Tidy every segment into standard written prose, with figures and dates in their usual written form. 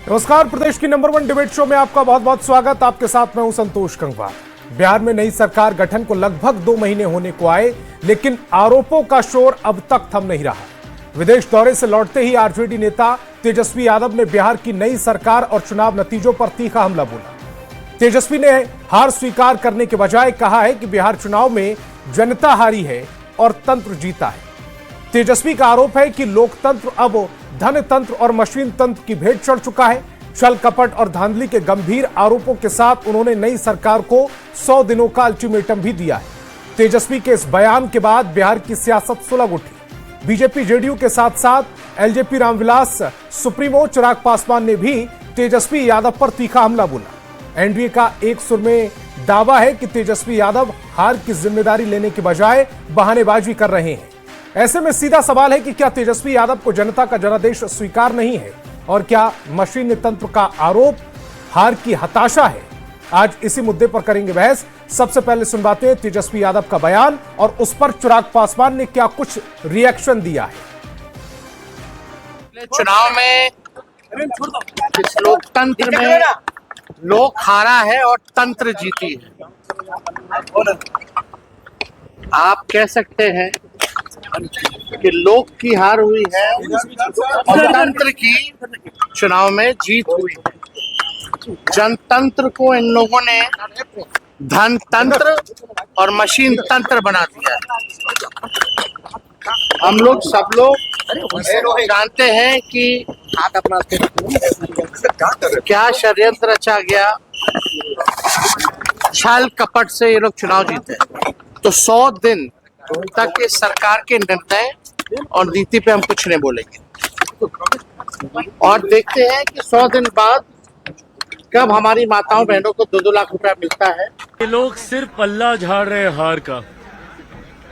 नमस्कार, प्रदेश की number 1 debate show में आपका बहुत बहुत स्वागत। आपके साथ मैं हूं संतोष गंगवार। बिहार में नई सरकार गठन को लगभग 2 महीने होने को आए, लेकिन आरोपों का शोर अब तक थम नहीं रहा। विदेश दौरे से लौटते ही आरजेडी नेता तेजस्वी यादव ने बिहार की नई सरकार और चुनाव नतीजों पर तीखा हमला बोला। तेजस्वी ने हार स्वीकार करने के बजाय कहा है कि बिहार चुनाव में जनता हारी है और तंत्र जीता है। तेजस्वी का आरोप है कि लोकतंत्र अब धन तंत्र और मशीन तंत्र की भेंट चढ़ चुका है। छल कपट और धांधली के गंभीर आरोपों के साथ उन्होंने नई सरकार को 100 दिनों का अल्टीमेटम भी दिया है। तेजस्वी के इस बयान के बाद बिहार की सियासत सुलग उठी। बीजेपी जेडीयू के साथ साथ एलजेपी रामविलास सुप्रीमो चिराग पासवान ने भी तेजस्वी यादव पर तीखा हमला बोला। एनडीए का एक सुर में दावा है कि तेजस्वी यादव हार की जिम्मेदारी लेने के बजाय बहानेबाजी कर रहे हैं। ऐसे में सीधा सवाल है कि क्या तेजस्वी यादव को जनता का जनादेश स्वीकार नहीं है और क्या मशीन तंत्र का आरोप हार की हताशा है? आज इसी मुद्दे पर करेंगे बहस। सबसे पहले सुनवाते हैं तेजस्वी यादव का बयान और उस पर चिराग पासवान ने क्या कुछ रिएक्शन दिया है। चुनाव में इस लोकतंत्र में लोक हारा है और तंत्र जीती है। आप कह सकते हैं कि लोक की हार हुई है और तंत्र की चुनाव में जीत हुई है। जनतंत्र को इन लोगों ने धन तंत्र और मशीन तंत्र बना दिया है। हम लोग सब लोग जानते हैं कि क्या षड्यंत्र रचा गया, छल कपट से ये लोग चुनाव जीते। तो 100 दिन तक इस सरकार के निर्णय और नीति पे हम कुछ नहीं बोलेंगे और देखते हैं कि 100 दिन बाद कब हमारी माताओं बहनों को 2-2 लाख रुपया मिलता है। ये लोग सिर्फ पल्ला झाड़ रहे हैं हार का।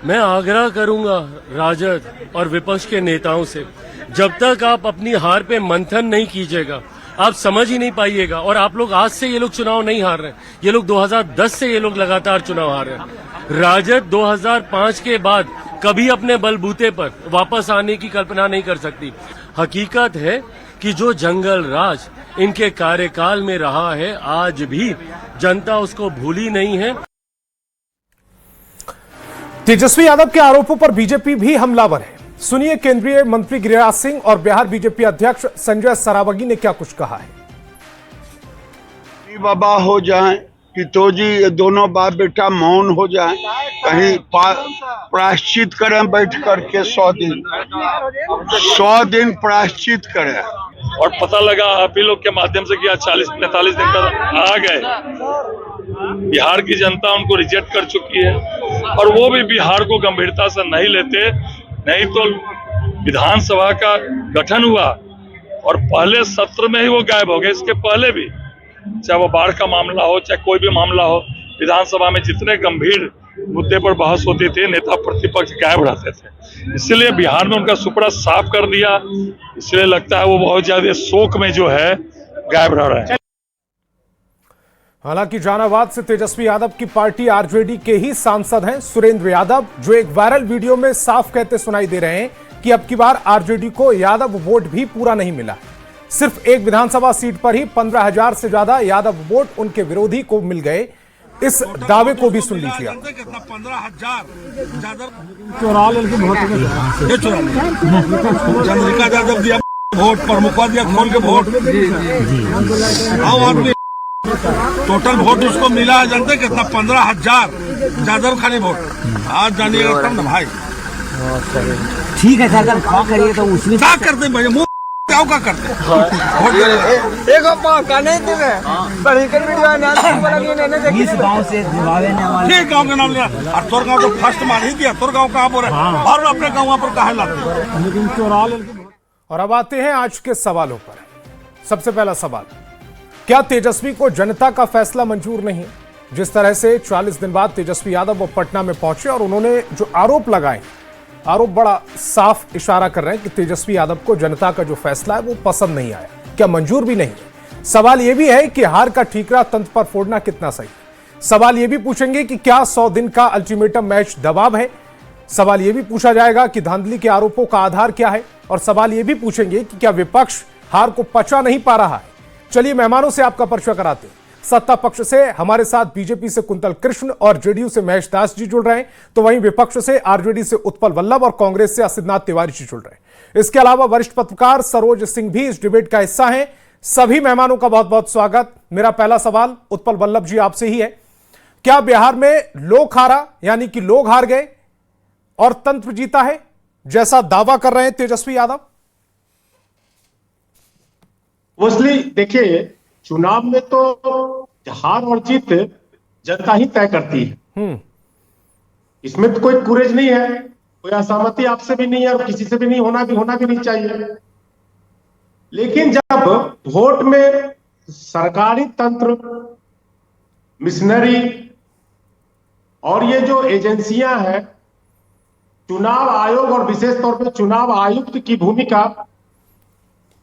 मैं आग्रह करूंगा राजद और विपक्ष के नेताओं से, जब तक आप अपनी हार पे मंथन नहीं कीजिएगा आप समझ ही नहीं पाइएगा। और आप लोग आज से ये लोग चुनाव नहीं हार रहे हैं, ये लोग 2010 से ये लोग लगातार चुनाव हार रहे हैं। राजद 2005 के बाद कभी अपने बलबूते पर वापस आने की कल्पना नहीं कर सकती। हकीकत है कि जो जंगल राज इनके कार्यकाल में रहा है, आज भी जनता उसको भूली नहीं है। तेजस्वी यादव के आरोपों पर बीजेपी भी हमलावर है। सुनिए केंद्रीय मंत्री गिरिराज सिंह और बिहार बीजेपी अध्यक्ष संजय सरावगी ने क्या कुछ कहा है। बाबा हो जाएं कि तो जी ये दोनों बाप बेटा मौन हो जाएं, कहीं प्रायश्चित करें बैठ करके 100 दिन प्रायश्चित करें। और पता लगा आप ही लोग के माध्यम से कि आज 40-45 दिन तक आ गए। बिहार की जनता उनको रिजेक्ट कर चुकी है और वो भी बिहार को गंभीरता से नहीं लेते। नहीं तो विधानसभा का गठन हुआ और पहले सत्र में ही वो गायब हो गए। इसके पहले भी चाहे वो बाढ़ का मामला हो, चाहे कोई भी मामला हो, विधानसभा में जितने गंभीर मुद्दे पर बहस होती थी नेता प्रतिपक्ष गायब रहते थे। इसलिए बिहार में उनका सुपड़ा साफ कर दिया। इसलिए लगता है वो बहुत ज्यादा शोक में जो है गायब रह रहे हैं। हालांकि जहानाबाद से तेजस्वी यादव की पार्टी आरजेडी के ही सांसद हैं सुरेंद्र यादव, जो एक वायरल वीडियो में साफ कहते सुनाई दे रहे हैं कि अब की बार आरजेडी को यादव वोट भी पूरा नहीं मिला। सिर्फ एक विधानसभा सीट पर ही 15,000 से ज्यादा यादव वोट उनके विरोधी को मिल गए। इस दावे को भी सुन लीजिए। 15,000 चंद्रिका यादव दिया वोट, प्रमुखवा दिया खोल के वोट, आम आदमी टोटल वोट उसको मिला है। जानते कितना? 15,000 यादव खाली वोट। आज जानिएगा तब ना भाई। ठीक है सर, क्या करिए तो उसमें क्या करते भाई, मुंह क्या करते इस गांव से ठीक गाँव के नाम लिया और तोर गाँव तो फर्स्ट मार ही दिया। तोर गाँव कहाँ पर है और अपने गाँव पर कहा लाते। और अब आते हैं आज के सवालों पर। सबसे पहला सवाल, क्या तेजस्वी को जनता का फैसला मंजूर नहीं? जिस तरह से 40 दिन बाद तेजस्वी यादव वो पटना में पहुंचे और उन्होंने जो आरोप लगाए, आरोप बड़ा साफ इशारा कर रहे हैं कि तेजस्वी यादव को जनता का जो फैसला है वो पसंद नहीं आया, क्या मंजूर भी नहीं है। सवाल यह भी है कि हार का ठीकरा तंत्र पर फोड़ना कितना सही। सवाल यह भी पूछेंगे कि क्या 100 दिन का अल्टीमेटम मैच दबाव है। सवाल यह भी पूछा जाएगा कि धांधली के आरोपों का आधार क्या है। और सवाल यह भी पूछेंगे कि क्या विपक्ष हार को पचा नहीं पा रहा है चलिए मेहमानों से आपका परिचय कराते हैं। सत्ता पक्ष से हमारे साथ बीजेपी से कुंतल कृष्ण और जेडीयू से महेश दास जी जुड़ रहे हैं, तो वहीं विपक्ष से आरजेडी से उत्पल वल्लभ और कांग्रेस से असितनाथ तिवारी जी जुड़ रहे हैं। इसके अलावा वरिष्ठ पत्रकार सरोज सिंह भी इस डिबेट का हिस्सा हैं। सभी मेहमानों का बहुत बहुत स्वागत। मेरा पहला सवाल उत्पल वल्लभ जी आपसे ही है, क्या बिहार में लोक हारा यानी कि लोग हार गए और तंत्र जीता है, जैसा दावा कर रहे हैं तेजस्वी यादव? मोस्टली देखिए, चुनाव में तो हार और जीत जनता ही तय करती है। इसमें तो कोई कुरेज नहीं है, कोई असहमति आपसे भी नहीं है और किसी से भी नहीं, होना भी नहीं चाहिए। लेकिन जब वोट में सरकारी तंत्र, मिशनरी और ये जो एजेंसियां हैं, चुनाव आयोग और विशेष तौर पे चुनाव आयुक्त की भूमिका,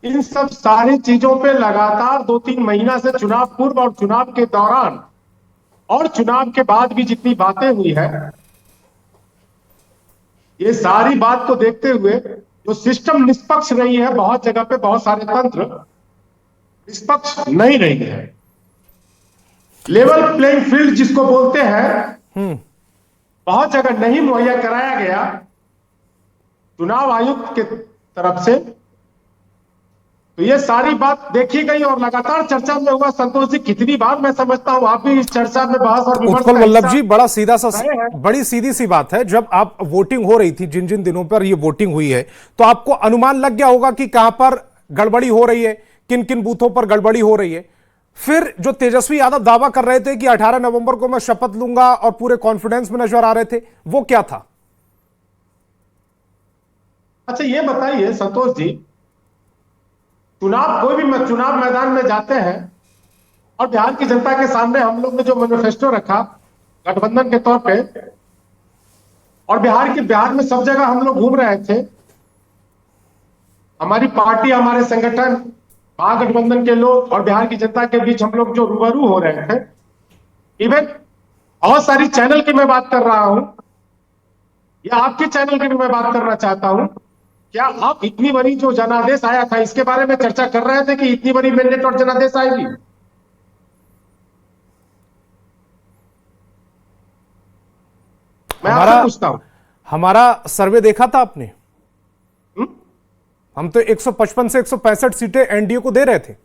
इन सब सारी चीजों पे लगातार 2-3 महीना से चुनाव पूर्व और चुनाव के दौरान और चुनाव के बाद भी जितनी बातें हुई है, ये सारी बात को देखते हुए जो सिस्टम निष्पक्ष रही है, बहुत जगह पे बहुत सारे तंत्र निष्पक्ष नहीं रही है। लेवल प्लेइंग फील्ड जिसको बोलते हैं, बहुत जगह नहीं मुहैया कराया गया चुनाव आयुक्त के तरफ से। तो ये सारी बात देखी गई और लगातार चर्चा में हुआ। संतोष जी, कितनी बार मैं समझता हूं आप भी इस चर्चा में बहस और विमर्श उत्पल वल्लभ जी, बड़ी सीधी सी बात है, जब आप वोटिंग हो रही थी, जिन जिन दिनों पर ये वोटिंग हुई है, तो आपको अनुमान लग गया होगा कि कहां पर गड़बड़ी हो रही है, किन किन बूथों पर गड़बड़ी हो रही है। फिर जो तेजस्वी यादव दावा कर रहे थे कि 18 नवंबर को मैं शपथ लूंगा और पूरे कॉन्फिडेंस में नजर आ रहे थे, वो क्या था? अच्छा ये बताइए संतोष जी, कोई भी चुनाव मैदान में जाते हैं और बिहार की जनता के सामने हम लोग ने जो मैनिफेस्टो रखा गठबंधन के तौर पे, और बिहार में सब जगह हम लोग घूम रहे थे, हमारी पार्टी, हमारे संगठन, महागठबंधन के लोग और बिहार की जनता के बीच हम लोग जो रूबरू हो रहे थे, इवन बहुत सारी चैनल की मैं बात कर रहा हूं या आपके चैनल की भी मैं बात करना चाहता हूं, क्या आप इतनी बड़ी जो जनादेश आया था इसके बारे में चर्चा कर रहे थे कि इतनी बड़ी मैंडेट और जनादेश आएगी? मैं आपसे पूछता हूं। हमारा सर्वे देखा था आपने? हम तो 155 से 165 सीटें एनडीए को दे रहे थे।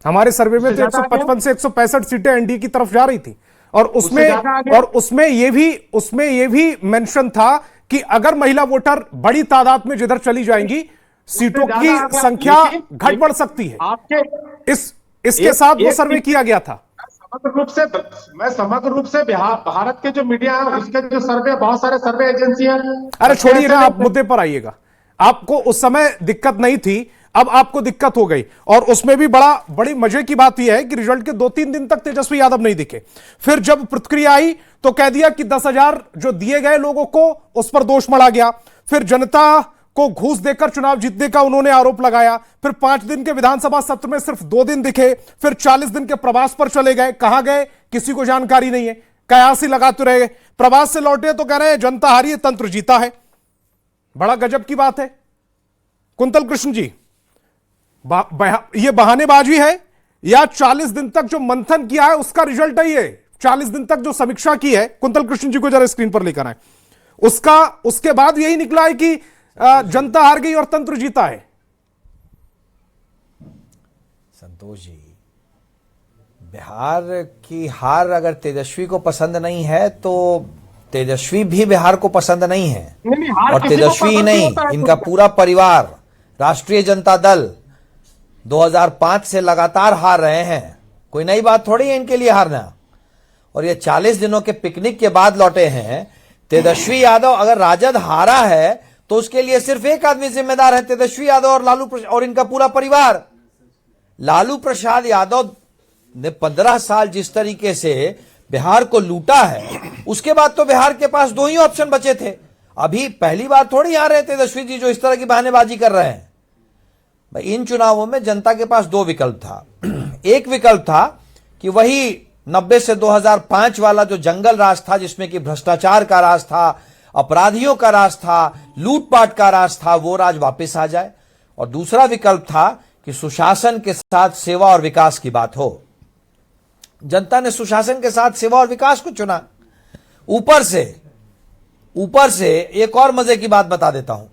हमारे सर्वे में तो 155 से 165 सीटें एनडीए की तरफ जा रही थी, और उसमें ये भी मेंशन था कि अगर महिला वोटर बड़ी तादाद में जिधर चली जाएंगी, सीटों की संख्या घट बढ़ सकती है। इसके साथ वो सर्वे किया गया था। समग्र रूप से भारत के जो मीडिया है उसके जो सर्वे, बहुत सारे सर्वे एजेंसियां, अरे छोड़िए ना, आप मुद्दे पर आइएगा। आपको उस समय दिक्कत नहीं थी, अब आपको दिक्कत हो गई, और उसमें भी बड़ी मजे की बात यह है कि रिजल्ट के 2-3 दिन तक तेजस्वी यादव नहीं दिखे। फिर जब प्रतिक्रिया आई तो कह दिया कि 10,000 जो दिए गए लोगों को उस पर दोष मढ़ा गया। फिर जनता को घूस देकर चुनाव जीतने का उन्होंने आरोप लगाया। फिर 5 दिन के विधानसभा सत्र में सिर्फ 2 दिन दिखे। फिर 40 दिन के प्रवास पर चले गए। कहां गए किसी को जानकारी नहीं है, कयासी लगाते रहे। प्रवास से लौटे तो कह रहे हैं जनता हारी है, तंत्र जीता है। बड़ा गजब की बात है। कुंतल कृष्ण जी, ये बहानेबाजी है या 40 दिन तक जो मंथन किया है उसका रिजल्ट है? ये 40 दिन तक जो समीक्षा की है, कुंतल कृष्ण जी को जरा स्क्रीन पर लेकर आए, उसके बाद यही निकला है कि जनता हार गई और तंत्र जीता है। संतोष जी, बिहार की हार अगर तेजस्वी को पसंद नहीं है तो तेजस्वी भी बिहार को पसंद नहीं है। और तेजस्वी ही नहीं, इनका पूरा परिवार, राष्ट्रीय जनता दल 2005 से लगातार हार रहे हैं। कोई नई बात थोड़ी है इनके लिए हारना। और ये 40 दिनों के पिकनिक के बाद लौटे हैं। तेजस्वी यादव, अगर राजद हारा है तो उसके लिए सिर्फ एक आदमी जिम्मेदार है, तेजस्वी यादव और लालू प्रसाद और इनका पूरा परिवार। लालू प्रसाद यादव ने 15 साल जिस तरीके से बिहार को लूटा है, उसके बाद तो बिहार के पास 2 ही ऑप्शन बचे थे। अभी पहली बार थोड़ी आ रहे तेजस्वी जी जो इस तरह की बहानेबाजी कर रहे हैं। भाई, इन चुनावों में जनता के पास 2 विकल्प था। एक विकल्प था कि वही 90 से 2005 वाला जो जंगल राज था, जिसमें कि भ्रष्टाचार का राज था, अपराधियों का राज था, लूटपाट का राज था, वो राज वापस आ जाए। और दूसरा विकल्प था कि सुशासन के साथ सेवा और विकास की बात हो। जनता ने सुशासन के साथ सेवा और विकास को चुना। ऊपर से एक और मजे की बात बता देता हूं।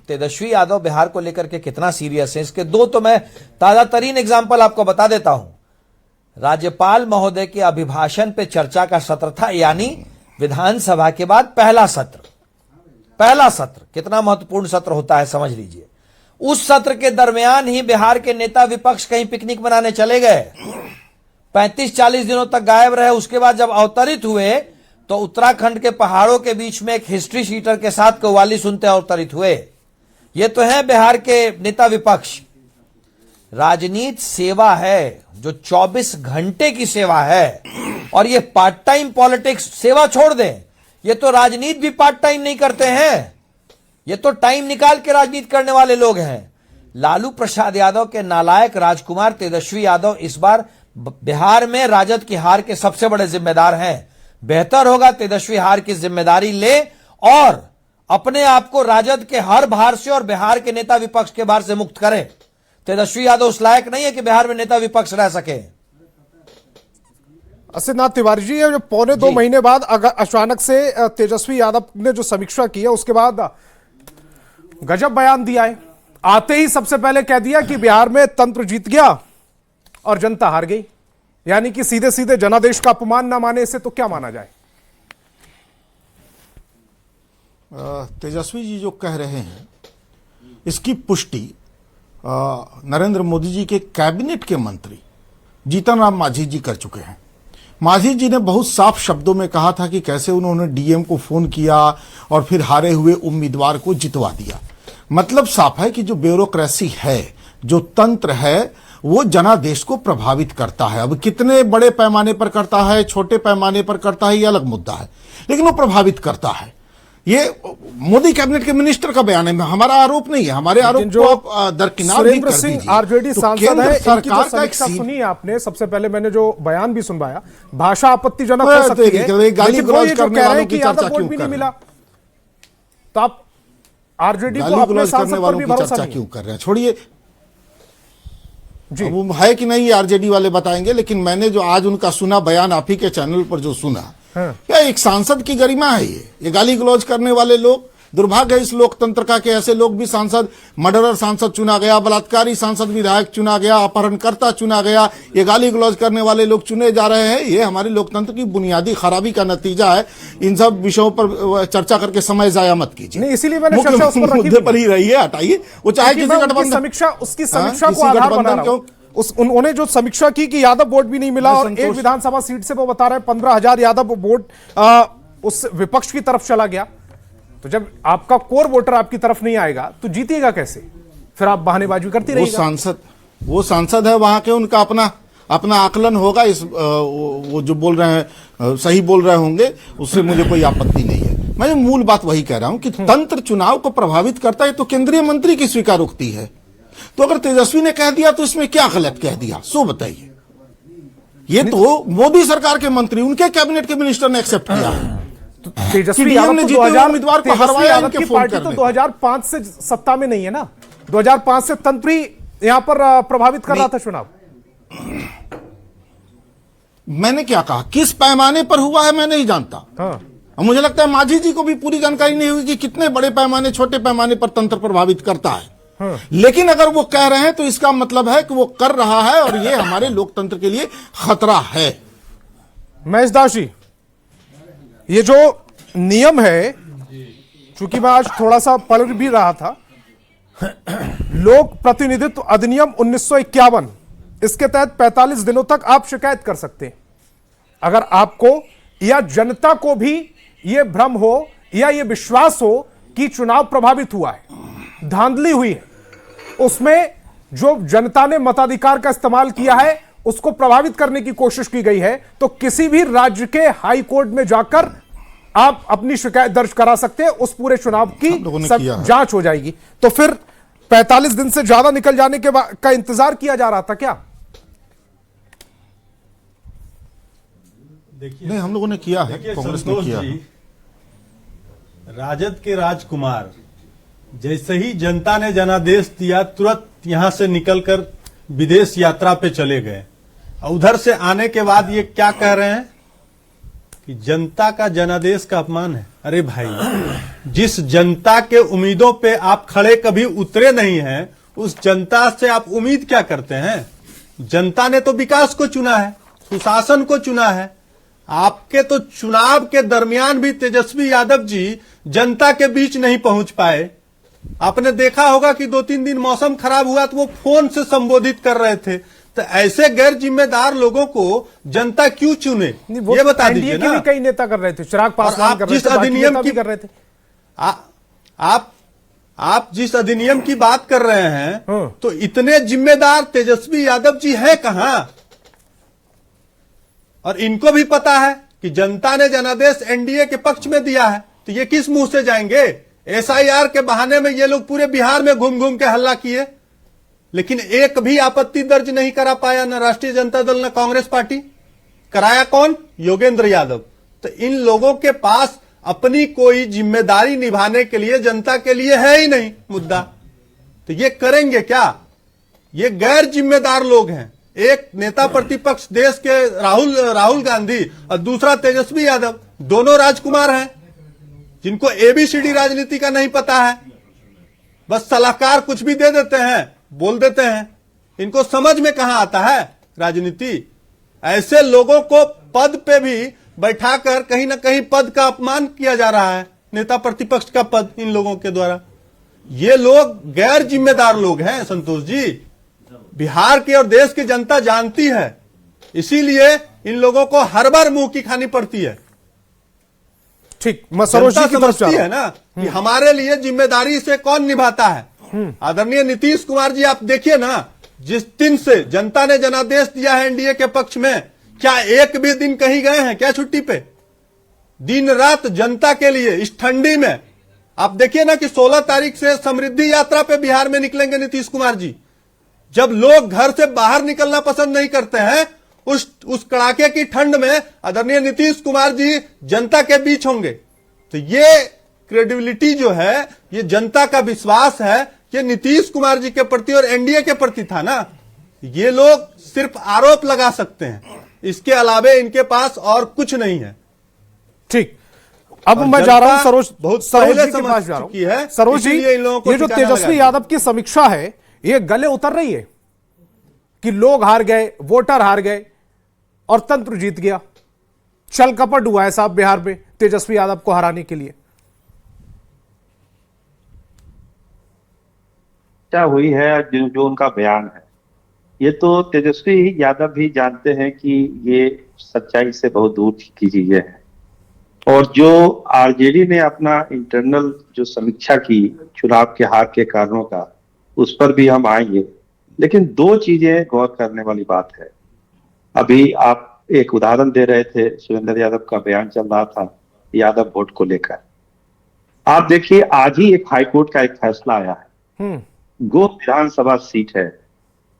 तेजस्वी यादव बिहार को लेकर के कितना सीरियस है, इसके दो तो मैं ताजा तरीन एग्जाम्पल आपको बता देता हूं। राज्यपाल महोदय के अभिभाषण पे चर्चा का सत्र था, यानी विधानसभा के बाद पहला सत्र कितना महत्वपूर्ण सत्र होता है समझ लीजिए। उस सत्र के दरमियान ही बिहार के नेता विपक्ष कहीं पिकनिक मनाने चले गए, 35-40 दिनों तक गायब रहे। उसके बाद जब अवतरित हुए तो उत्तराखंड के पहाड़ों के बीच में एक हिस्ट्री शीटर के साथ कव्वाली सुनते अवतरित हुए। ये तो है बिहार के नेता विपक्ष। राजनीति सेवा है, जो 24 घंटे की सेवा है, और ये पार्ट टाइम पॉलिटिक्स सेवा छोड़ दें। ये तो राजनीति भी पार्ट टाइम नहीं करते हैं, ये तो टाइम निकाल के राजनीति करने वाले लोग हैं। लालू प्रसाद यादव के नालायक राजकुमार तेजस्वी यादव इस बार बिहार में राजद की हार के सबसे बड़े जिम्मेदार हैं। बेहतर होगा तेजस्वी हार की जिम्मेदारी ले और अपने आप को राजद के हर भार से और बिहार के नेता विपक्ष के भार से मुक्त करें। तेजस्वी यादव उस लायक नहीं है कि बिहार में नेता विपक्ष रह सके। असितनाथ तिवारी जी, जो 1.25 महीने बाद अचानक से तेजस्वी यादव ने जो समीक्षा की है, उसके बाद गजब बयान दिया है। आते ही सबसे पहले कह दिया कि बिहार में तंत्र जीत गया और जनता हार गई, यानी कि सीधे सीधे जनादेश का अपमान ना माने, इसे तो क्या माना जाए? तेजस्वी जी जो कह रहे हैं इसकी पुष्टि नरेंद्र मोदी जी के कैबिनेट के मंत्री जीतन राम मांझी जी कर चुके हैं। मांझी जी ने बहुत साफ शब्दों में कहा था कि कैसे उन्होंने डीएम को फोन किया और फिर हारे हुए उम्मीदवार को जितवा दिया। मतलब साफ है कि जो ब्यूरोक्रेसी है, जो तंत्र है, वो जनादेश को प्रभावित करता है। अब कितने बड़े पैमाने पर करता है, छोटे पैमाने पर करता है, ये अलग मुद्दा है, लेकिन वो प्रभावित करता है। ये मोदी कैबिनेट के मिनिस्टर का बयान है, हमारा आरोप नहीं है। हमारे आरोप जो को आप दरकिनार भी कर दीजिए। आरजेडी तो सांसद है, सरकार का समीक्षा सुनी है आपने। सबसे पहले मैंने जो बयान भी सुनवाया, भाषा आपत्तिजनक हो सकती है, गाली गलौज करने वालों की चर्चा क्यों भी नहीं मिला, तो आप आरजेडी को अपने सांसद पर भी भरोसा क्यों कर रहे हैं? छोड़िए, वो है कि नहीं आरजेडी वाले बताएंगे, लेकिन मैंने जो आज उनका सुना बयान, आप ही के चैनल पर जो सुना, क्या एक सांसद की गरिमा है? ये गाली गलौज करने वाले लोग, दुर्भाग्य है इस लोकतंत्र का कि ऐसे लोग भी सांसद, मर्डरर सांसद चुना गया, बलात्कारी सांसद विधायक चुना गया, अपहरणकर्ता चुना गया, ये गाली गलौज करने वाले लोग चुने जा रहे हैं। ये हमारे लोकतंत्र की बुनियादी खराबी का नतीजा है। इन सब विषयों पर चर्चा करके समय जाया मत कीजिए। नहीं, इसीलिए मैंने चर्चा उस पर मुद्दे पर ही रहिए, हटाइए। वो चाहे किसी गठबंधन समीक्षा, उसकी समीक्षा को आधार बना रहा हूं। उन्होंने जो समीक्षा की कि यादव वोट भी नहीं मिला और एक विधानसभा सीट से वो बता रहे हैं 15,000 यादव वोट उस विपक्ष की तरफ चला गया। तो जब आपका कोर वोटर आपकी तरफ नहीं आएगा तो जीतिएगा कैसे? फिर आप बहानेबाजी करती रहिएगा। वो सांसद है वहां के, उनका अपना आकलन होगा। इस वो जो बोल रहे हैं सही बोल रहे होंगे, उससे मुझे कोई आपत्ति नहीं है। मैं मूल बात वही कह रहा हूं कि तंत्र चुनाव को प्रभावित करता है तो केंद्रीय मंत्री की स्वीकारोक्ति है। तो अगर तेजस्वी ने कह दिया तो इसमें क्या गलत कह दिया, सो बताइए। ये तो मोदी सरकार के मंत्री, उनके कैबिनेट के मिनिस्टर ने एक्सेप्ट किया है। तो तेजस्वी यादव ने जीते हुए उम्मीदवार को हरवाया, इनके पार्टी तो 2005 से सत्ता में नहीं है ना। 2005 से तंत्र ही यहां पर प्रभावित कर रहा था चुनाव। मैंने क्या कहा, किस पैमाने पर हुआ है मैं नहीं जानता। मुझे लगता है मांझी जी को भी पूरी जानकारी नहीं हुई कि कितने बड़े पैमाने, छोटे पैमाने पर तंत्र प्रभावित करता है। लेकिन अगर वो कह रहे हैं तो इसका मतलब है कि वो कर रहा है और ये हमारे लोकतंत्र के लिए खतरा है। महेश दास जी, ये जो नियम है, चूंकि मैं आज थोड़ा सा पढ़ भी रहा था, लोक प्रतिनिधित्व अधिनियम 1951, इसके तहत 45 दिनों तक आप शिकायत कर सकते हैं। अगर आपको या जनता को भी यह भ्रम हो या यह विश्वास हो कि चुनाव प्रभावित हुआ है, धांधली हुई है, उसमें जो जनता ने मताधिकार का इस्तेमाल किया है उसको प्रभावित करने की कोशिश की गई है, तो किसी भी राज्य के हाई कोर्ट में जाकर आप अपनी शिकायत दर्ज करा सकते हैं। उस पूरे चुनाव की जांच हो जाएगी। तो फिर 45 दिन से ज्यादा निकल जाने के का इंतजार किया जा रहा था क्या? देखिए, नहीं, हम लोगों ने किया है, कांग्रेस ने किया है। राजद के राजकुमार जैसे ही जनता ने जनादेश दिया, तुरंत यहां से निकलकर विदेश यात्रा पे चले गए और उधर से आने के बाद ये क्या कह रहे हैं कि जनता का जनादेश का अपमान है। अरे भाई, जिस जनता के उम्मीदों पे आप खड़े कभी उतरे नहीं हैं, उस जनता से आप उम्मीद क्या करते हैं? जनता ने तो विकास को चुना है, सुशासन को चुना है। आपके तो चुनाव के दरमियान भी तेजस्वी यादव जी जनता के बीच नहीं पहुंच पाए। आपने देखा होगा कि 2-3 दिन मौसम खराब हुआ तो वो फोन से संबोधित कर रहे थे। तो ऐसे गैर जिम्मेदार लोगों को जनता क्यों चुने, ये बता दीजिए ना। भी कई नेता कर रहे थे, चिराग पासवान कर रहे थे, अधिनियम की कर रहे थे। आप जिस अधिनियम की बात कर रहे हैं, तो इतने जिम्मेदार तेजस्वी यादव जी हैं कहां? और इनको भी पता है कि जनता ने जनादेश एनडीए के पक्ष में दिया है, तो ये किस मुंह से जाएंगे? एसआईआर के बहाने में ये लोग पूरे बिहार में घूम घूम के हल्ला किए, लेकिन एक भी आपत्ति दर्ज नहीं करा पाया, न राष्ट्रीय जनता दल न कांग्रेस पार्टी। कराया कौन? योगेंद्र यादव। तो इन लोगों के पास अपनी कोई जिम्मेदारी निभाने के लिए जनता के लिए है ही नहीं मुद्दा, तो ये करेंगे क्या? ये गैर जिम्मेदार लोग हैं। एक नेता प्रतिपक्ष देश के राहुल गांधी और दूसरा तेजस्वी यादव, दोनों राजकुमार हैं जिनको एबीसीडी राजनीति का नहीं पता है। बस सलाहकार कुछ भी दे देते हैं, बोल देते हैं, इनको समझ में कहां आता है राजनीति। ऐसे लोगों को पद पे भी बैठाकर कहीं ना कहीं पद का अपमान किया जा रहा है, नेता प्रतिपक्ष का पद इन लोगों के द्वारा। ये लोग गैर जिम्मेदार लोग हैं संतोष जी, बिहार की और देश की जनता जानती है, इसीलिए इन लोगों को हर बार मुंह की खानी पड़ती है। ठीक, मैं सरोज जी की तरफ समझती है ना कि हमारे लिए जिम्मेदारी से कौन निभाता है। आदरणीय नीतीश कुमार जी, आप देखिए ना, जिस दिन से जनता ने जनादेश दिया है एनडीए के पक्ष में, क्या एक भी दिन कहीं गए हैं क्या छुट्टी पे? दिन रात जनता के लिए इस ठंडी में। आप देखिए ना कि 16 तारीख से समृद्धि यात्रा पे बिहार में निकलेंगे नीतीश कुमार जी। जब लोग घर से बाहर निकलना पसंद नहीं करते हैं, उस कड़ाके की ठंड में आदरणीय नीतीश कुमार जी जनता के बीच होंगे। तो ये क्रेडिबिलिटी जो है, ये जनता का विश्वास है, ये नीतीश कुमार जी के प्रति और एनडीए के प्रति था ना। ये लोग सिर्फ आरोप लगा सकते हैं, इसके अलावे इनके पास और कुछ नहीं है। ठीक, अब मैं जा रहा हूं सरोज जी के पास जा रहा हूं। सरोज जी, ये जो तेजस्वी यादव की समीक्षा है, ये गले उतर रही है कि लोग हार गए, वोटर हार गए और तंत्र जीत गया। छल कपट हुआ है साहब बिहार में तेजस्वी यादव को हराने के लिए। क्या हुई है जो उनका बयान है, ये तो तेजस्वी यादव भी जानते हैं कि ये सच्चाई से बहुत दूर की चीजें हैं। और जो आरजेडी ने अपना इंटरनल जो समीक्षा की चुनाव के हार के कारणों का, उस पर भी हम आएंगे, लेकिन दो चीजें गौर करने वाली बात है। अभी आप एक उदाहरण दे रहे थे, सुरेंद्र यादव का बयान चल रहा था यादव वोट को लेकर। आप देखिए, आज ही एक हाईकोर्ट का एक फैसला आया है। गो विधानसभा सीट है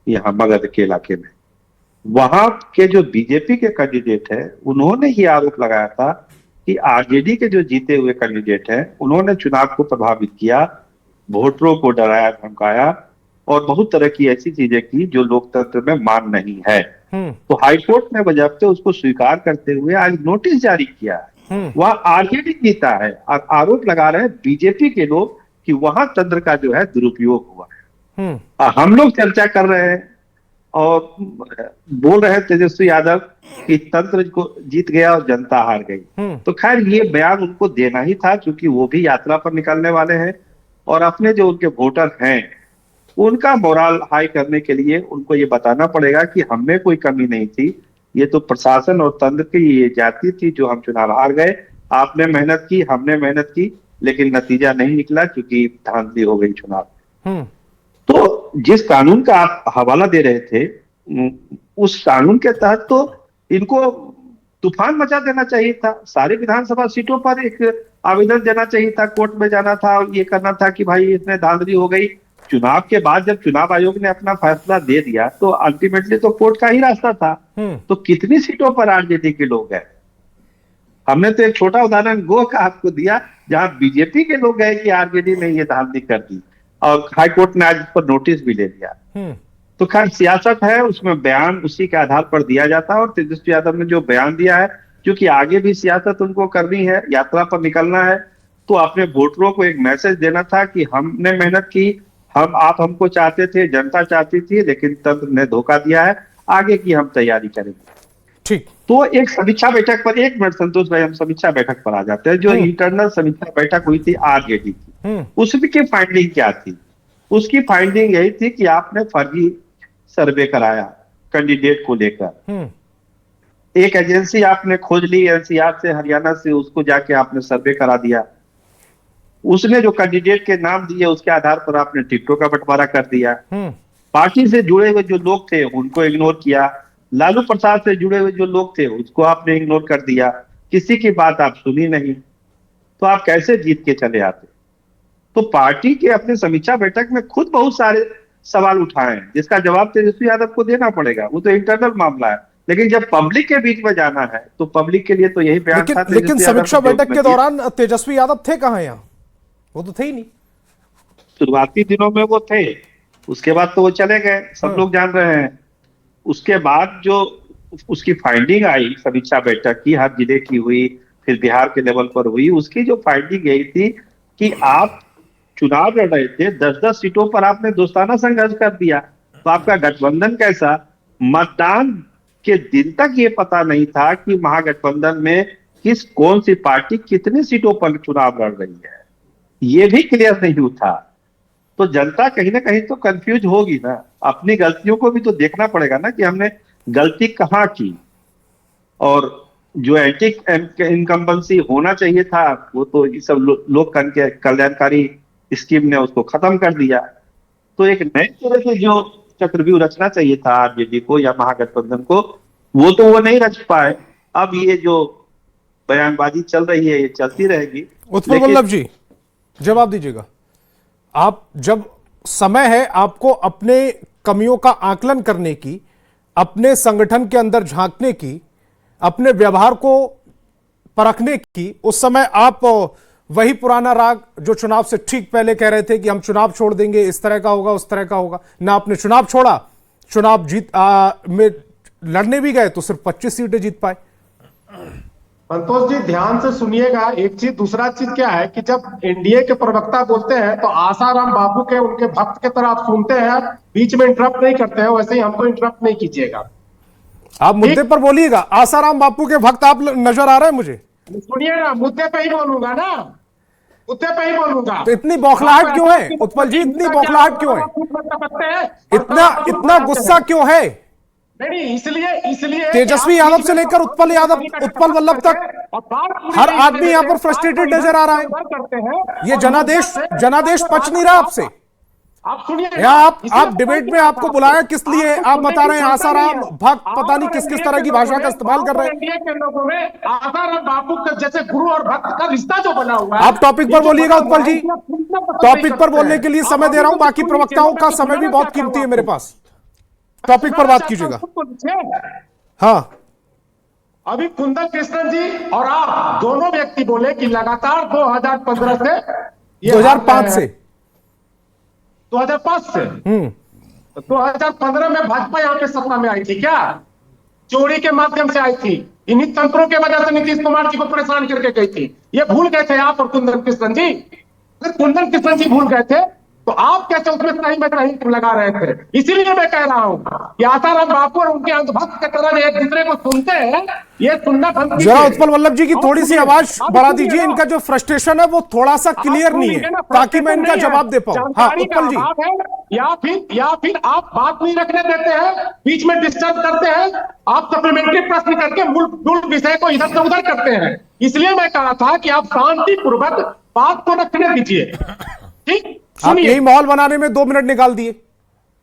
यहाँ मगध के इलाके में, वहां के जो बीजेपी के कैंडिडेट है, उन्होंने ही आरोप लगाया था कि आरजेडी के जो जीते हुए कैंडिडेट हैं, उन्होंने चुनाव को प्रभावित किया, वोटरों को डराया धमकाया और बहुत तरह की ऐसी चीजें की जो लोकतंत्र में मान नहीं है। तो हाईकोर्ट ने बजाते उसको स्वीकार करते हुए आज नोटिस जारी किया है। वहां आरजेडी जीता है और आरोप लगा रहे हैं बीजेपी के लोग कि वहां तंत्र का जो है दुरुपयोग हुआ है। हम लोग चर्चा कर रहे हैं और बोल रहे हैं तेजस्वी यादव कि तंत्र को जीत गया और जनता हार गई। तो खैर, ये बयान उनको देना ही था, क्योंकि वो भी यात्रा पर निकलने वाले हैं और अपने जो उनके वोटर हैं उनका मोरल हाई करने के लिए उनको ये बताना पड़ेगा कि हमें कोई कमी नहीं थी, ये तो प्रशासन और तंत्र की ये जाति थी जो हम चुनाव हार गए। आपने मेहनत की, हमने मेहनत की, लेकिन नतीजा नहीं निकला क्योंकि धांधली हो गई चुनाव। तो जिस कानून का आप हवाला दे रहे थे, उस कानून के तहत तो इनको तूफान मचा देना चाहिए था। सारी विधानसभा सीटों पर एक आवेदन देना चाहिए था, कोर्ट में जाना था और ये करना था कि भाई इसमें धांधली हो गई। चुनाव के बाद जब चुनाव आयोग ने अपना फैसला दे दिया तो अल्टीमेटली तो कोर्ट का ही रास्ता था। तो कितनी सीटों पर आरजेडी के लोग हैं? हमने तो एक छोटा उदाहरण गो का आपको दिया, जहां बीजेपी के लोग गए कि आरजेडी ने ये धांधली कर दी और हाईकोर्ट ने आज इस पर नोटिस भी ले लिया। तो खैर सियासत है, उसमें बयान उसी के आधार पर दिया जाता है। और तेजस्वी यादव ने जो बयान दिया है, क्योंकि आगे भी सियासत उनको करनी है, यात्रा पर निकलना है, तो अपने वोटरों को एक मैसेज देना था कि हमने मेहनत की, आप हमको चाहते थे, जनता चाहती थी, लेकिन तंत्र ने धोखा दिया है, आगे की हम तैयारी करेंगे। ठीक। तो एक समीक्षा बैठक पर, एक मिनट संतोष भाई, हम समीक्षा बैठक पर आ जाते हैं। जो इंटरनल समीक्षा बैठक हुई थी आरजेडी की, उसकी फाइंडिंग क्या थी? उसकी फाइंडिंग यही थी कि आपने फर्जी सर्वे कराया कैंडिडेट को लेकर। एक एजेंसी आपने खोज ली एनसीआर से, हरियाणा से, उसको जाके आपने सर्वे करा दिया। उसने जो कैंडिडेट के नाम दिए उसके आधार पर आपने टिकटों का बंटवारा कर दिया। पार्टी से जुड़े हुए जो लोग थे उनको इग्नोर किया। लालू प्रसाद से जुड़े हुए जो लोग थे उसको आपने इग्नोर कर दिया। किसी की बात आप सुनी नहीं, तो आप कैसे जीत के चले आते? तो पार्टी के अपने समीक्षा बैठक में खुद बहुत सारे सवाल उठाए हैं, जिसका जवाब तेजस्वी यादव को देना पड़ेगा। वो तो इंटरनल मामला है, लेकिन जब पब्लिक के बीच में जाना है तो पब्लिक के लिए तो यही बयान था। लेकिन समीक्षा बैठक के दौरान तेजस्वी यादव थे कहां? यहाँ वो तो थे ही नहीं। शुरुआती दिनों में वो थे, उसके बाद तो वो चले गए, सब लोग जान रहे हैं। उसके बाद जो उसकी फाइंडिंग आई समीक्षा बैठक की, हर जिले की हुई, फिर बिहार के लेवल पर हुई, उसकी जो फाइंडिंग यही थी कि आप चुनाव लड़ रहे थे, 10-10 सीटों पर आपने दोस्ताना संघर्ष कर दिया, तो आपका गठबंधन कैसा? मतदान के दिन तक ये पता नहीं था कि महागठबंधन में कौन सी पार्टी कितनी सीटों पर चुनाव लड़ रही है, ये भी क्लियर नहीं था। तो जनता कहीं ना कहीं तो कंफ्यूज होगी ना। अपनी गलतियों को भी तो देखना पड़ेगा ना कि हमने गलती कहाँ की। और जो एंटी इनकम्बेंसी होना चाहिए था, वो तो ये सब लोक कल्याणकारी स्कीम ने उसको खत्म कर दिया। तो एक नए तरह से जो चक्रव्यूह रचना चाहिए था आरजेडी को या महागठबंधन को, वो तो वो नहीं रच पाए। अब ये जो बयानबाजी चल रही है ये चलती रहेगी। उत्पल वल्लभ जी जवाब दीजिएगा। आप, जब समय है आपको अपने कमियों का आकलन करने की, अपने संगठन के अंदर झांकने की, अपने व्यवहार को परखने की, उस समय आप वही पुराना राग जो चुनाव से ठीक पहले कह रहे थे कि हम चुनाव छोड़ देंगे, इस तरह का होगा, उस तरह का होगा, ना आपने चुनाव छोड़ा, चुनाव में लड़ने भी गए तो सिर्फ 25 सीटें जीत पाए। संतोष जी ध्यान से सुनिएगा एक चीज। दूसरा चीज क्या है कि जब एनडीए के प्रवक्ता बोलते हैं तो आसाराम बापू के, उनके भक्त के तरह आप सुनते हैं, बीच में इंटरप्ट नहीं करते हैं। वैसे ही हमको इंटरप्ट नहीं कीजिएगा। आप मुद्दे पर बोलिएगा। आसाराम बापू के भक्त आप नजर आ रहे हैं मुझे? सुनिए ना, मुद्दे पे ही बोलूंगा ना, मुद्दे पे ही बोलूंगा। तो इतनी बौखलाहट क्यों है उत्पल जी? इतनी बौखलाहट क्यों है? इतना गुस्सा क्यों है? नहीं, इसलिए तेजस्वी यादव से लेकर उत्पल वल्लभ तक हर आदमी यहाँ पर फ्रस्ट्रेटेड नजर आ रहा है। ये जनादेश पच नहीं रहा आपसे। आप सुनिए, आप डिबेट में आपको बुलाया किस लिए? आप बता रहे हैं आसाराम भक्त पता नहीं किस तरह की भाषा का इस्तेमाल कर रहे हैं। एनडीए के लोगों में आसाराम बापू का जैसे गुरु और भक्त का रिश्ता जो बना हुआ है। आप टॉपिक पर बोलिएगा उत्पल जी। टॉपिक पर बोलने के लिए समय दे रहा हूं, बाकी प्रवक्ताओं का समय भी बहुत कीमती है मेरे पास। टॉपिक पर बात कीजिएगा। हाँ, अभी कुंदन कृष्णन जी और आप दोनों व्यक्ति बोले कि लगातार 2015 से 2005 से 2015 में भाजपा यहाँ पे सत्ता में आई थी क्या? चोरी के माध्यम से आई थी। इन्हीं तंत्रों के वजह से नीतीश कुमार जी को परेशान करके गई थी। ये भूल गए थे आप और कुंदन कृष्णन जी? अगर कुंदन कृष्णन जी भूल गए थे तो आप कैसे उसमें सही में नहीं लगा रहे थे? इसीलिए मैं कह रहा हूं कि आसाराम बापू और उनके अंधभक्त के तरह एक दूसरे को सुनते हैं, ये सुनना बंद कीजिए। जरा उत्पल वल्लभ जी की थोड़ी सी आवाज बढ़ा दीजिए। इनका जो फ्रस्ट्रेशन है वो थोड़ा सा क्लियर नहीं है, ताकि मैं इनका जवाब दे पाऊं। हाँ उत्पल जी। या फिर आप बात नहीं रखने देते हैं, बीच में डिस्टर्ब करते हैं, आप सप्लीमेंट्री प्रश्न करके मूल विषय को इधर से उधर करते हैं। इसलिए मैं कहा था कि आप शांतिपूर्वक बात को रखने दीजिए। ठीक, आप यही माहौल बनाने में 2 मिनट निकाल दिए।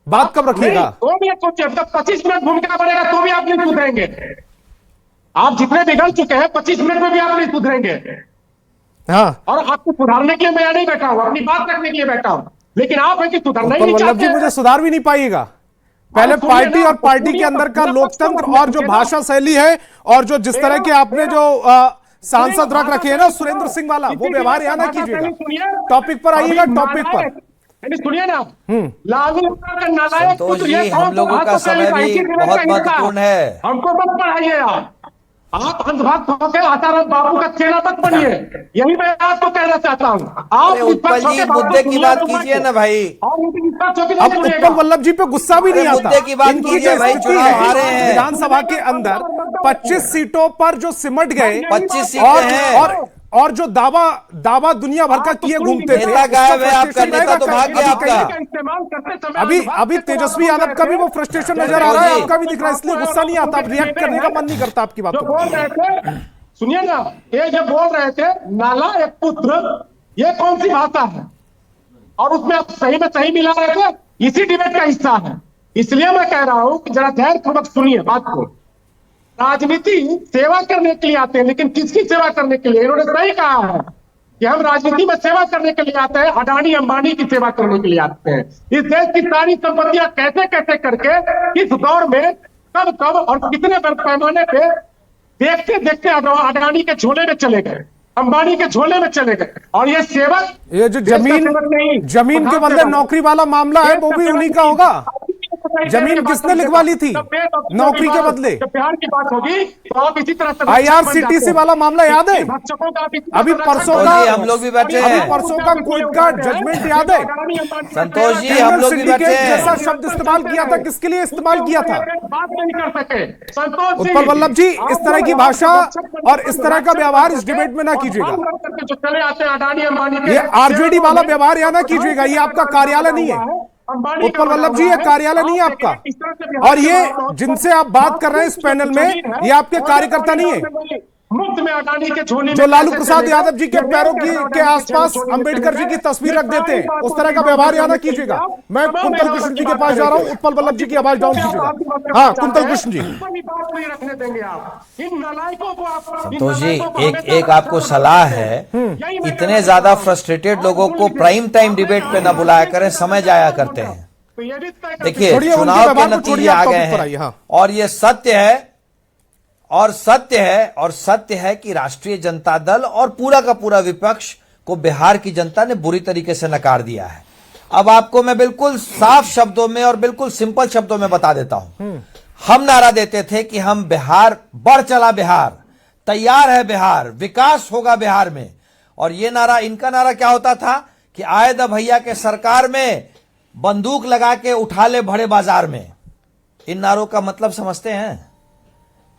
बात कब रखिएगा? 2 मिनट सोचिए, जब 25 मिनट भूमिका पड़ेगा तो भी आप नहीं सुधरेंगे। आप जितने बिगड़ चुके हैं 25 मिनट में भी आप नहीं सुधरेंगे। हाँ, और आपको सुधारने के लिए मैं नहीं बैठा हूं, अपनी बात रखने के लिए बैठा हूं। लेकिन आप है कि सुधारना ही नहीं चाहते। जी मुझे सुधार भी नहीं पाइएगा। पहले पार्टी और पार्टी के अंदर का लोकतंत्र और जो भाषा शैली है और जो जिस तरह के आपने जो सांसद रख रखे हैं ना सुरेंद्र सिंह वाला, वो व्यवहार यहाँ ना कीजिएगा। टॉपिक पर आइएगा, टॉपिक पर। सुनिए ना, लालू का नालायक संतोष पुत्र जी, ये हम लोगों का समय भी बहुत महत्वपूर्ण है। हमको मत पढ़ाइए आप अंधभक्त होकर आसाराम बापू का चेला मत बनिए, यही मैं आपको कहना चाहता हूँ। आप उत्पल जी मुद्दे की बात कीजिए ना भाई। अब उत्पल वल्लभ जी पे गुस्सा भी नहीं आता। मुद्दे की बात इनकी कीजिए जो भाई, स्थिति चुनाव है, हारे हैं। विधानसभा के अंदर 25 सीटों पर जो सिमट गए, 25 सीटें हैं। और जो दावा दुनिया भर का किए घूमते थे, नेता गायब है, उसका आपका frustration नेता तो रहेगा भाग गया कहीं- आपका। अभी तेजस्वी यादव का भी वो फ्रस्ट्रेशन नजर आ रहा है, आपका भी दिख रहा है, इसलिए गुस्सा नहीं आता, रिएक्ट करने का मन नहीं करता आपकी बातों बोल पर। रहे थे, सुनिए ना, ये जब बोल रहे थे नाला एक पुत्र, ये कौन सी भाषा है? और उसमें आप सही में सही मिला रहे थे, इसी डिबेट का हिस्सा है। इसलिए मैं कह रहा हूं कि जरा धैर्य पूर्वक सुनिए बात को। राजनीति सेवा करने के लिए आते हैं, लेकिन किसकी सेवा करने के लिए? इन्होंने सही कहा है कि हम राजनीति में सेवा करने के लिए आते हैं, अडानी अंबानी की सेवा करने के लिए आते हैं। इस देश की सारी संपत्तियां कैसे कैसे करके इस दौर में कब कब और कितने बड़े पैमाने पे देखते देखते अडानी के झोले में चले गए, अंबानी के झोले में चले गए। और ये सेवक, ये जो जमीन के बदले नौकरी वाला मामला है, वो भी उन्हीं का होगा। जमीन किसने लिखवा ली थी नौकरी के बदले? जब बिहार की बात होगी तो आप इसी तरह से IRCTC वाला मामला याद है? अभी परसों का, हम लोग भी बैठे हैं। अभी परसों का कोर्ट का जजमेंट याद है? संतोष जी, हम लोग भी बैठे हैं। जैसा शब्द इस्तेमाल किया था, किसके लिए इस्तेमाल किया था? बात नहीं कर सके संतोष जी। उत्पल वल्लभ जी, इस तरह की भाषा और इस तरह का व्यवहार इस डिबेट में ना कीजिएगा। जो चले आते हैं अडानी अंबानी, ये RJD वाला व्यवहार यहाँ ना कीजिएगा, ये आपका कार्यालय नहीं है। उत्पल वल्लभ जी, ये कार्यालय नहीं है आपका, और ये जिनसे आप बात कर रहे हैं इस पैनल में, ये आपके कार्यकर्ता नहीं है। मुफ्त में अडानी के झोले जो लालू प्रसाद यादव जी के पैरों के आसपास अंबेडकर जी की तस्वीर रख देते हैं, उस तरह का व्यवहार यहाँ ना कीजिएगा। मैं कुंतल कृष्ण जी के पास जा रहा हूँ, उत्पल वल्लभ जी की आवाज डाउन कीजिएगा। हाँ, कुंतल कृष्ण जी। संतोष जी, एक आपको सलाह है, इतने ज्यादा फ्रस्ट्रेटेड लोगों को प्राइम टाइम डिबेट पे न बुलाया करें, समय जाया करते हैं। देखिए, चुनाव के नतीजे आ गए हैं और ये सत्य है, और सत्य है कि राष्ट्रीय जनता दल और पूरा का पूरा विपक्ष को बिहार की जनता ने बुरी तरीके से नकार दिया है। अब आपको मैं बिल्कुल साफ शब्दों में और बिल्कुल सिंपल शब्दों में बता देता हूं। हम नारा देते थे कि हम बिहार, बढ़ चला बिहार, तैयार है बिहार, विकास होगा बिहार में। और ये नारा, इनका नारा क्या होता था कि आए द भैया के सरकार में, बंदूक लगा के उठा ले बड़े बाजार में। इन नारों का मतलब समझते हैं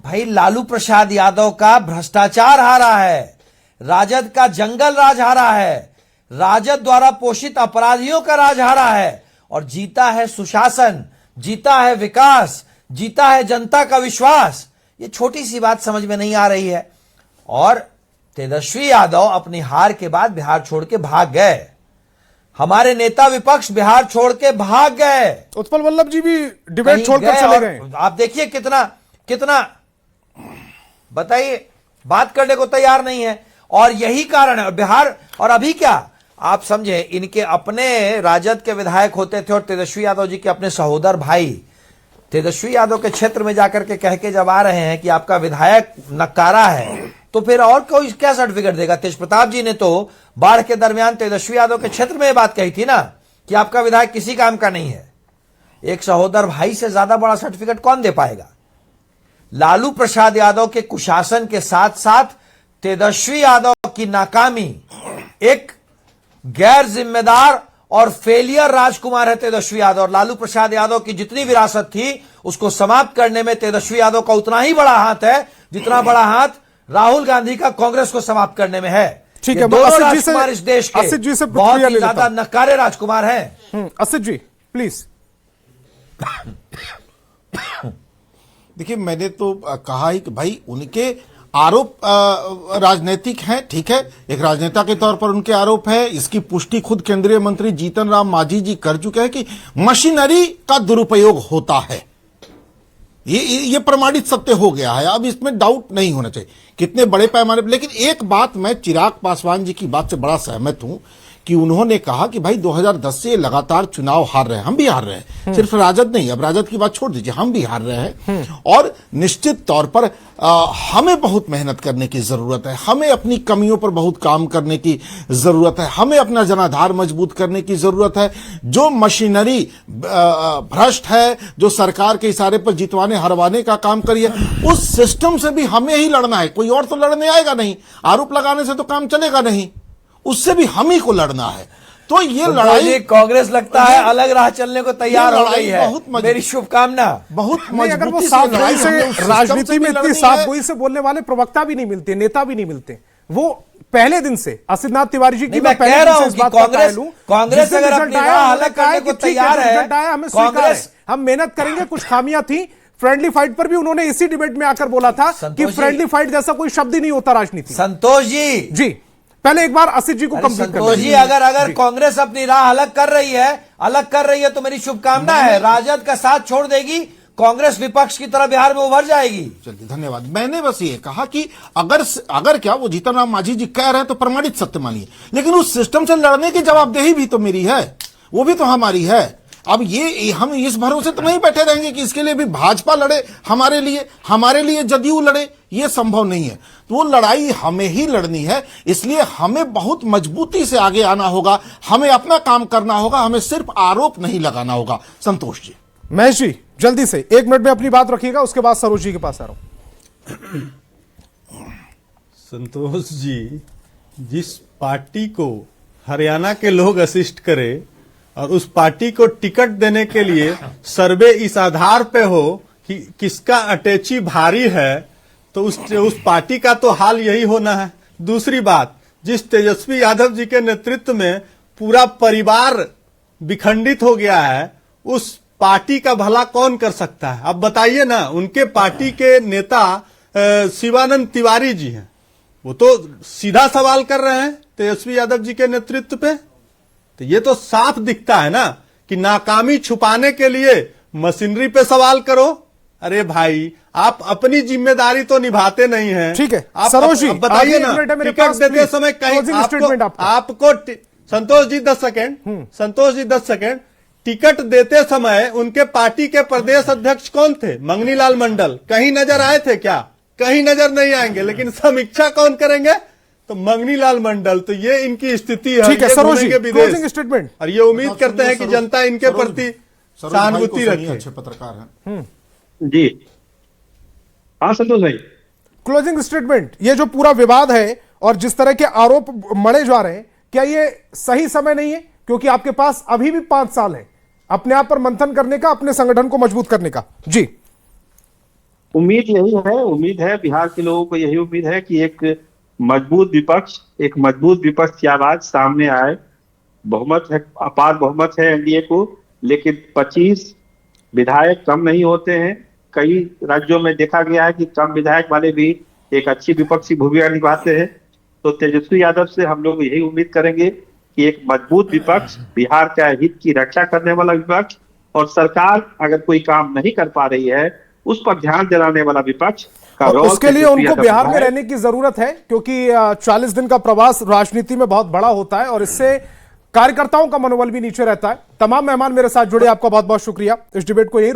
भाई? लालू प्रसाद यादव का भ्रष्टाचार हारा है, राजद का जंगल राज हारा है, राजद द्वारा पोषित अपराधियों का राज हारा है, और जीता है सुशासन, जीता है विकास, जीता है जनता का विश्वास। ये छोटी सी बात समझ में नहीं आ रही है। और तेजस्वी यादव अपनी हार के बाद बिहार छोड़ के भाग गए, हमारे नेता विपक्ष बिहार छोड़ के भाग गए। उत्पल वल्लभ जी भी डिबेट छोड़कर चले गए। आप देखिए कितना बताइए, बात करने को तैयार नहीं है। और यही कारण है बिहार। और अभी क्या आप समझे, इनके अपने राजद के विधायक होते थे और तेजस्वी यादव जी के अपने सहोदर भाई तेजस्वी यादव के क्षेत्र में जाकर के कह के जब आ रहे हैं कि आपका विधायक नकारा है, तो फिर और कोई क्या सर्टिफिकेट देगा? तेज प्रताप जी ने तो बाढ़ के दरमियान तेजस्वी यादव के क्षेत्र में बात कही थी ना कि आपका विधायक किसी काम का नहीं है। एक सहोदर भाई से ज्यादा बड़ा सर्टिफिकेट कौन दे पाएगा? लालू प्रसाद यादव के कुशासन के साथ साथ तेजस्वी यादव की नाकामी, एक गैर जिम्मेदार और फेलियर राजकुमार है तेजस्वी यादव। और लालू प्रसाद यादव की जितनी विरासत थी उसको समाप्त करने में तेजस्वी यादव का उतना ही बड़ा हाथ है जितना बड़ा हाथ राहुल गांधी का कांग्रेस को समाप्त करने में है। ठीक है, दोनों राजकुमार इस देश के बहुत ही ज्यादा नकारे राजकुमार हैं। असित जी प्लीज। देखिए, मैंने तो कहा ही कि भाई उनके आरोप राजनीतिक हैं, ठीक है, एक राजनेता के तौर पर उनके आरोप है। इसकी पुष्टि खुद केंद्रीय मंत्री जीतन राम मांझी जी कर चुके हैं कि मशीनरी का दुरुपयोग होता है। ये प्रमाणित सत्य हो गया है, अब इसमें डाउट नहीं होना चाहिए कितने बड़े पैमाने पर। लेकिन एक बात मैं चिराग पासवान जी की बात से बड़ा सहमत हूं कि उन्होंने कहा कि भाई 2010 से लगातार चुनाव हार रहे हैं, हम भी हार रहे हैं, सिर्फ राजद नहीं, अब राजद की बात छोड़ दीजिए, हम भी हार रहे हैं और निश्चित तौर पर हमें बहुत मेहनत करने की जरूरत है, हमें अपनी कमियों पर बहुत काम करने की जरूरत है, हमें अपना जनाधार मजबूत करने की जरूरत है। जो मशीनरी भ्रष्ट है, जो सरकार के इशारे पर जितवाने हरवाने का काम करी है, उस सिस्टम से भी हमें ही लड़ना है, कोई और तो लड़ने आएगा नहीं, आरोप लगाने से तो काम चलेगा नहीं, उससे भी हम ही को लड़ना है। तो ये लड़ाई कांग्रेस लगता है अलग राह चलने को तैयार हो गई है, मेरी शुभकामना। बहुत अगर वो साफ गोई से राजनीति में इतनी साफ गोई से बोलने वाले प्रवक्ता भी नहीं मिलते, नेता भी नहीं मिलते, वो पहले दिन से असित कुमार जी की मैं कह रहा हूं कि कांग्रेस अगर अपनी राह अलग करने को तैयार है, हमें स्वीकार है, हम मेहनत करेंगे। कुछ खामियां थी फ्रेंडली फाइट पर भी, उन्होंने इसी डिबेट में आकर बोला था कि फ्रेंडली फाइट जैसा कोई शब्द ही नहीं होता राजनीति। संतोष जी पहले एक बार असित जी को कंप्लीट कर जी, अगर कांग्रेस अपनी राह अलग कर रही है तो मेरी शुभकामना है, राजद का साथ छोड़ देगी, कांग्रेस विपक्ष की तरह बिहार में उभर जाएगी। चलिए धन्यवाद। मैंने बस ये कहा कि अगर क्या वो जीतन राम मांझी जी कह रहे हैं तो प्रमाणित सत्य मानिए, लेकिन उस सिस्टम से लड़ने की जवाबदेही भी तो मेरी है, वो भी तो हमारी है। अब ये हम इस भरोसे तो नहीं बैठे रहेंगे कि इसके लिए भी भाजपा लड़े हमारे लिए जदयू लड़े, ये संभव नहीं है। तो वो लड़ाई हमें ही लड़नी है, इसलिए हमें बहुत मजबूती से आगे आना होगा, हमें अपना काम करना होगा, हमें सिर्फ आरोप नहीं लगाना होगा। संतोष जी, महेश जी जल्दी से 1 मिनट में अपनी बात रखिएगा, उसके बाद सरोज जी के पास आ रहा हूं। संतोष जी, जिस पार्टी को हरियाणा के लोग असिस्ट करें और उस पार्टी को टिकट देने के लिए सर्वे इस आधार पे हो कि किसका अटैची भारी है, तो उस पार्टी का तो हाल यही होना है। दूसरी बात, जिस तेजस्वी यादव जी के नेतृत्व में पूरा परिवार विखंडित हो गया है, उस पार्टी का भला कौन कर सकता है? अब बताइए ना, उनके पार्टी के नेता शिवानंद तिवारी जी हैं, वो तो सीधा सवाल कर रहे हैं तेजस्वी यादव जी के नेतृत्व पे। तो ये तो साफ दिखता है ना कि नाकामी छुपाने के लिए मशीनरी पे सवाल करो। अरे भाई, आप अपनी जिम्मेदारी तो निभाते नहीं हैं। ठीक है सरोज जी, बताइए ना, टिकट देते समय कहीं आपको संतोष जी 10 सेकेंड, टिकट देते समय उनके पार्टी के प्रदेश अध्यक्ष कौन थे? मंगनी लाल मंडल। कहीं नजर आए थे क्या? कहीं नजर नहीं आएंगे, लेकिन समीक्षा कौन करेंगे? तो मंगनी लाल मंडल। तो ये इनकी स्थिति है। ठीक है सरोज जी, क्लोजिंग स्टेटमेंट। और ये उम्मीद करते हैं कि जनता इनके प्रति सहानुभूति रखे। अच्छे पत्रकार हैं जी। हाँ संतोष भाई, क्लोजिंग स्टेटमेंट। ये जो पूरा विवाद है और जिस तरह के आरोप मढ़े जा रहे हैं, क्या ये सही समय नहीं है? क्योंकि आपके पास अभी भी 5 साल है अपने आप पर मंथन करने का, अपने संगठन को मजबूत करने का। जी, उम्मीद यही है, उम्मीद है बिहार के लोगों को, यही उम्मीद है कि एक मजबूत विपक्ष की आवाज सामने आए। बहुमत है, अपार बहुमत है एनडीए को, लेकिन 25 विधायक कम नहीं होते हैं। कई राज्यों में देखा गया है कि कम विधायक वाले भी एक अच्छी विपक्षी भूमिका निभाते हैं। तो तेजस्वी यादव से हम लोग यही उम्मीद करेंगे कि एक मजबूत विपक्ष, बिहार का हित की रक्षा करने वाला विपक्ष, और सरकार अगर कोई काम नहीं कर पा रही है उस पर ध्यान दिलाने वाला विपक्ष का रोल। उसके लिए उनको बिहार में रहने की जरूरत है, क्योंकि 40 दिन का प्रवास राजनीति में बहुत बड़ा होता है और इससे कार्यकर्ताओं का मनोबल भी नीचे रहता है। तमाम मेहमान मेरे साथ जुड़े, आपका बहुत बहुत शुक्रिया। इस डिबेट को यही